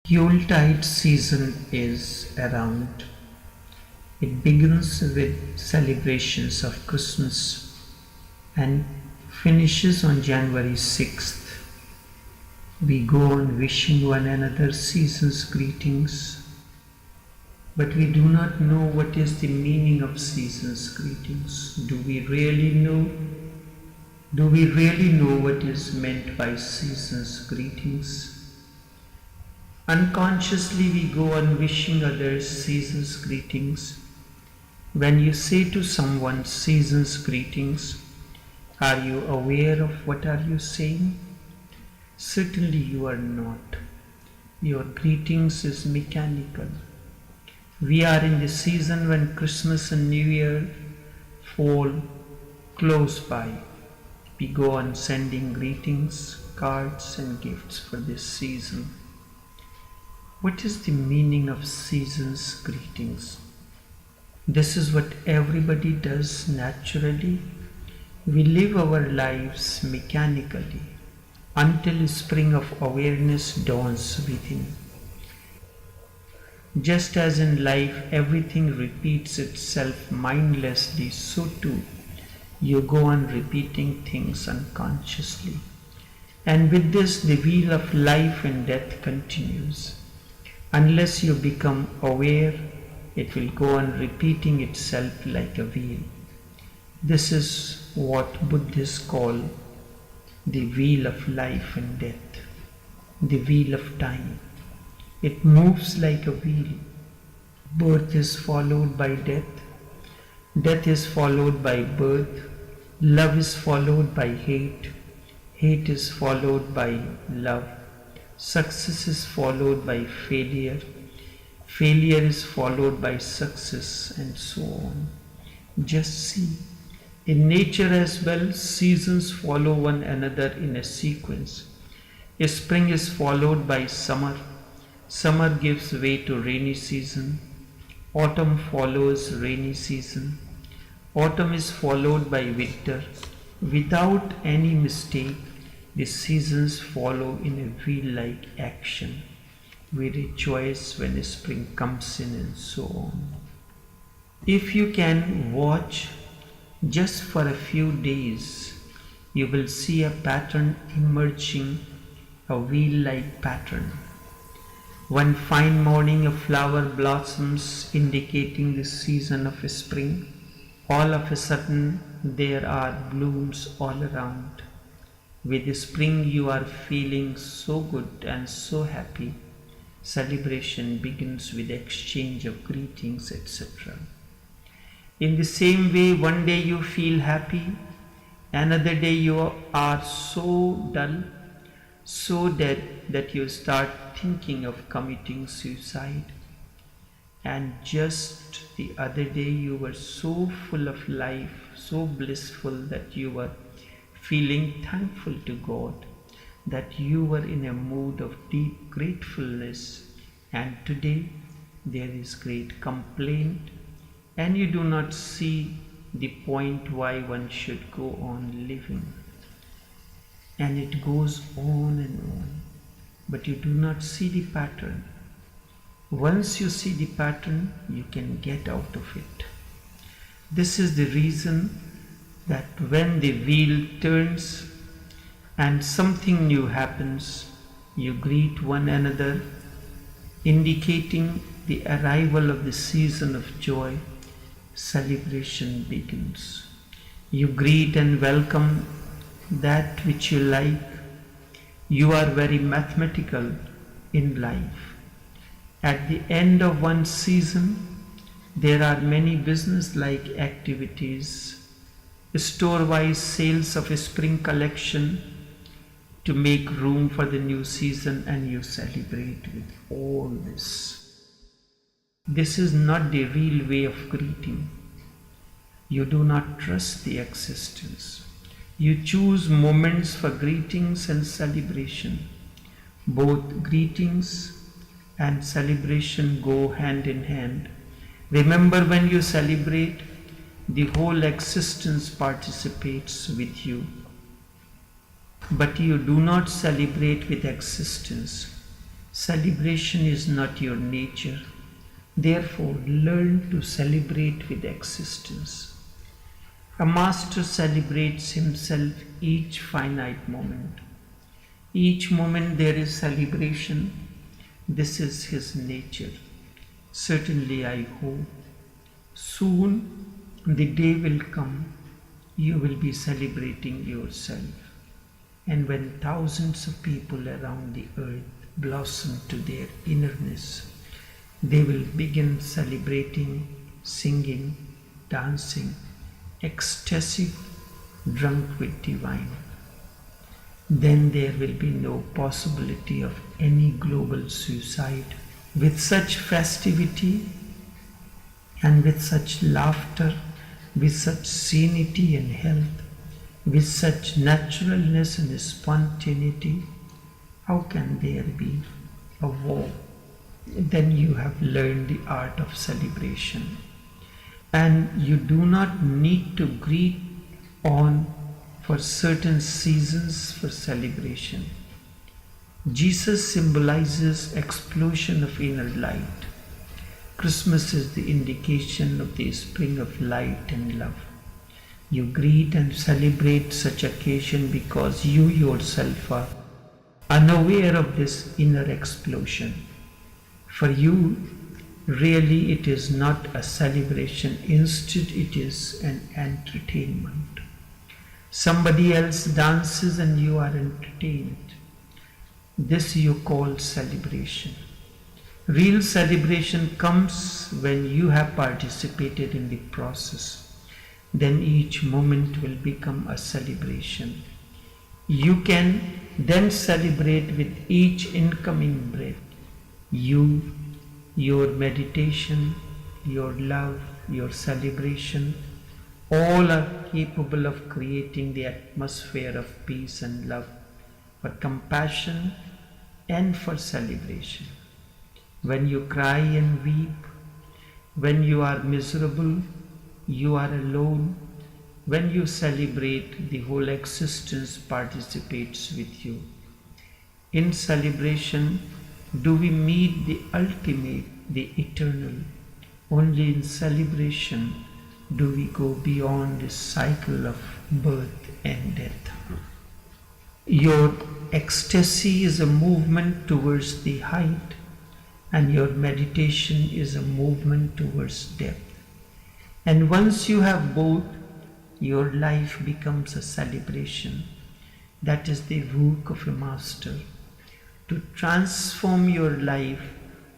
Yuletide season is around. It begins with celebrations of Christmas and finishes on January 6th. We go on wishing one another season's greetings, but we do not know what is the meaning of season's greetings. Do we really know? Do we really know what is meant by season's greetings? Unconsciously, we go on wishing others season's greetings. When you say to someone season's greetings, are you aware of what are you saying? Certainly you are not. Your greetings is mechanical. We are in the season when Christmas and New Year fall close by. We go on sending greetings, cards and gifts for this season. What is the meaning of season's greetings? This is what everybody does naturally. We live our lives mechanically until a spring of awareness dawns within. Just as in life everything repeats itself mindlessly, so too you go on repeating things unconsciously. And with this, the wheel of life and death continues. Unless you become aware, it will go on repeating itself like a wheel. This is what Buddhists call the wheel of life and death, the wheel of time. It moves like a wheel. Birth is followed by death. Death is followed by birth. Love is followed by hate. Hate is followed by love. Success is followed by failure. Failure is followed by success, and so on. Just see, in nature as well, seasons follow one another in a sequence. A spring is followed by summer. Summer gives way to rainy season. Autumn follows rainy season. Autumn is followed by winter. Without any mistake, the seasons follow in a wheel-like action. We rejoice when spring comes in and so on. If you can watch just for a few days, you will see a pattern emerging, a wheel-like pattern. One fine morning a flower blossoms indicating the season of spring. All of a sudden there are blooms all around. With spring you are feeling so good and so happy. Celebration begins with exchange of greetings, etc. In the same way, one day you feel happy, another day you are so dull, so dead that you start thinking of committing suicide. And just the other day you were so full of life, so blissful that you were feeling thankful to God, that you were in a mood of deep gratefulness, and today there is great complaint and you do not see the point why one should go on living. And it goes on and on, but you do not see the pattern. Once you see the pattern, you can get out of it. This is the reason that when the wheel turns and something new happens, you greet one another, indicating the arrival of the season of joy. Celebration begins. You greet and welcome that which you like. You are very mathematical in life. At the end of one season, there are many business-like activities, store-wise sales of a spring collection to make room for the new season, and you celebrate with all this. This is not the real way of greeting. You do not trust the existence. You choose moments for greetings and celebration. Both greetings and celebration go hand in hand. Remember, when you celebrate, the whole existence participates with you. But you do not celebrate with existence. Celebration is not your nature. Therefore, learn to celebrate with existence. A master celebrates himself each finite moment. Each moment there is celebration. This is his nature. Certainly, I hope soon the day will come you will be celebrating yourself. And when thousands of people around the earth blossom to their innerness, they will begin celebrating, singing, dancing, ecstatic, drunk with divine. Then there will be no possibility of any global suicide. With such festivity and with such laughter, with such sanity and health, with such naturalness and spontaneity, how can there be a war? Then you have learned the art of celebration. And you do not need to greet on for certain seasons for celebration. Jesus symbolizes explosion of inner light. Christmas is the indication of the spring of light and love. You greet and celebrate such occasion because you yourself are unaware of this inner explosion. For you, really it is not a celebration, instead it is an entertainment. Somebody else dances and you are entertained. This you call celebration. Real celebration comes when you have participated in the process. Then each moment will become a celebration. You can then celebrate with each incoming breath. You, your meditation, your love, your celebration, all are capable of creating the atmosphere of peace and love, for compassion and for celebration. When you cry and weep, when you are miserable, you are alone. When you celebrate, the whole existence participates with you. In celebration, do we meet the ultimate, the eternal? Only in celebration do we go beyond this cycle of birth and death. Your ecstasy is a movement towards the height, and your meditation is a movement towards depth. And once you have both, your life becomes a celebration. That is the work of a master, to transform your life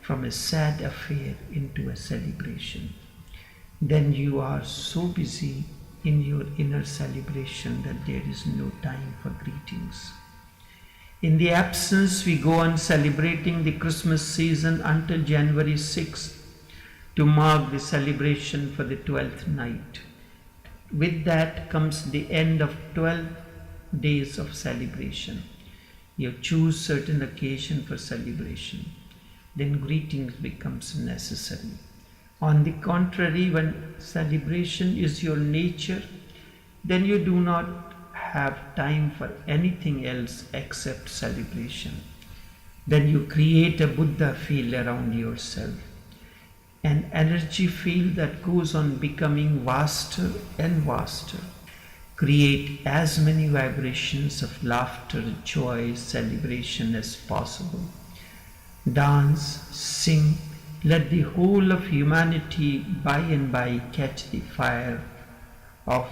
from a sad affair into a celebration. Then you are so busy in your inner celebration that there is no time for greetings. In the absence, we go on celebrating the Christmas season until January 6th to mark the celebration for the 12th night. With that comes the end of 12 days of celebration. You choose certain occasion for celebration. Then greetings becomes necessary. On the contrary, when celebration is your nature, then you do not have time for anything else except celebration. Then you create a Buddha field around yourself, an energy field that goes on becoming vaster and vaster. Create as many vibrations of laughter, joy, celebration as possible. Dance, sing, let the whole of humanity by and by catch the fire of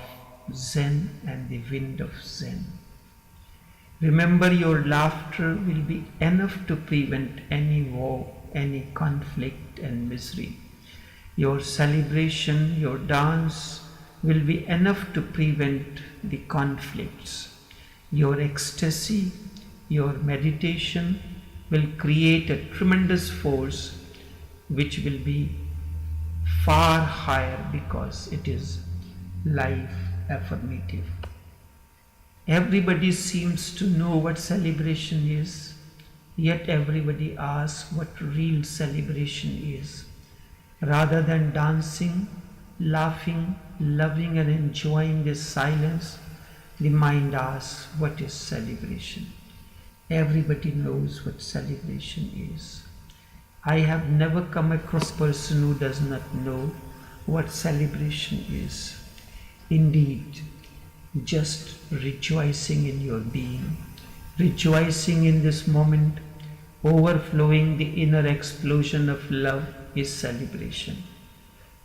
Zen and the wind of Zen. Remember, your laughter will be enough to prevent any war, any conflict and misery. Your celebration, your dance will be enough to prevent the conflicts. Your ecstasy, your meditation will create a tremendous force which will be far higher because it is life affirmative. Everybody seems to know what celebration is, yet everybody asks what real celebration is. Rather than dancing, laughing, loving and enjoying this silence, the mind asks, what is celebration? Everybody knows what celebration is. I have never come across a person who does not know what celebration is. Indeed, just rejoicing in your being, rejoicing in this moment, overflowing the inner explosion of love is celebration.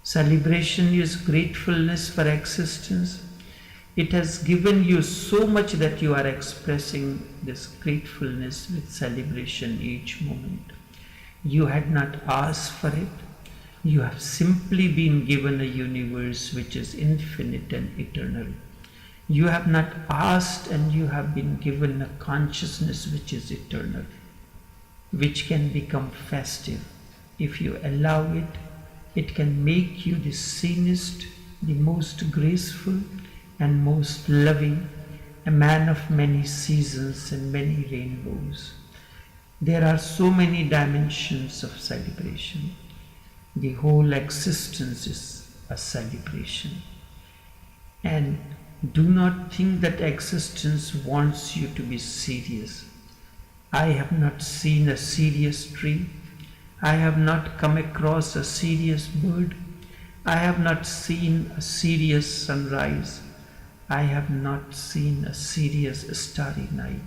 Celebration is gratefulness for existence. It has given you so much that you are expressing this gratefulness with celebration each moment. You had not asked for it. You have simply been given a universe which is infinite and eternal. You have not asked and you have been given a consciousness which is eternal, which can become festive. If you allow it, it can make you the sanest, the most graceful and most loving, a man of many seasons and many rainbows. There are so many dimensions of celebration. The whole existence is a celebration. And do not think that existence wants you to be serious. I have not seen a serious tree. I have not come across a serious bird. I have not seen a serious sunrise. I have not seen a serious starry night.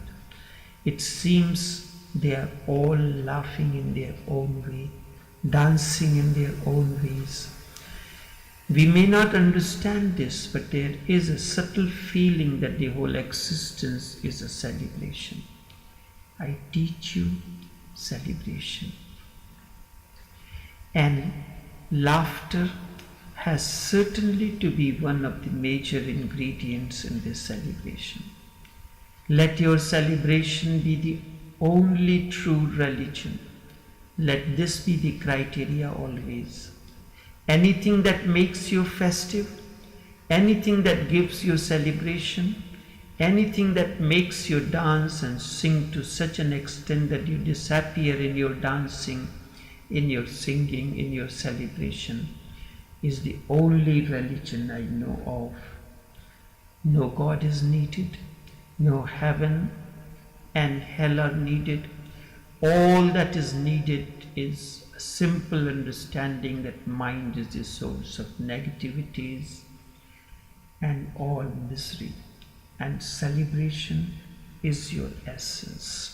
It seems they are all laughing in their own way, dancing in their own ways. We may not understand this, but there is a subtle feeling that the whole existence is a celebration. I teach you celebration. And laughter has certainly to be one of the major ingredients in this celebration. Let your celebration be the only true religion. Let this be the criteria always. Anything that makes you festive, anything that gives you celebration, anything that makes you dance and sing to such an extent that you disappear in your dancing, in your singing, in your celebration, is the only religion I know of. No God is needed, no heaven and hell are needed. All that is needed is a simple understanding that mind is the source of negativities and all misery, and celebration is your essence.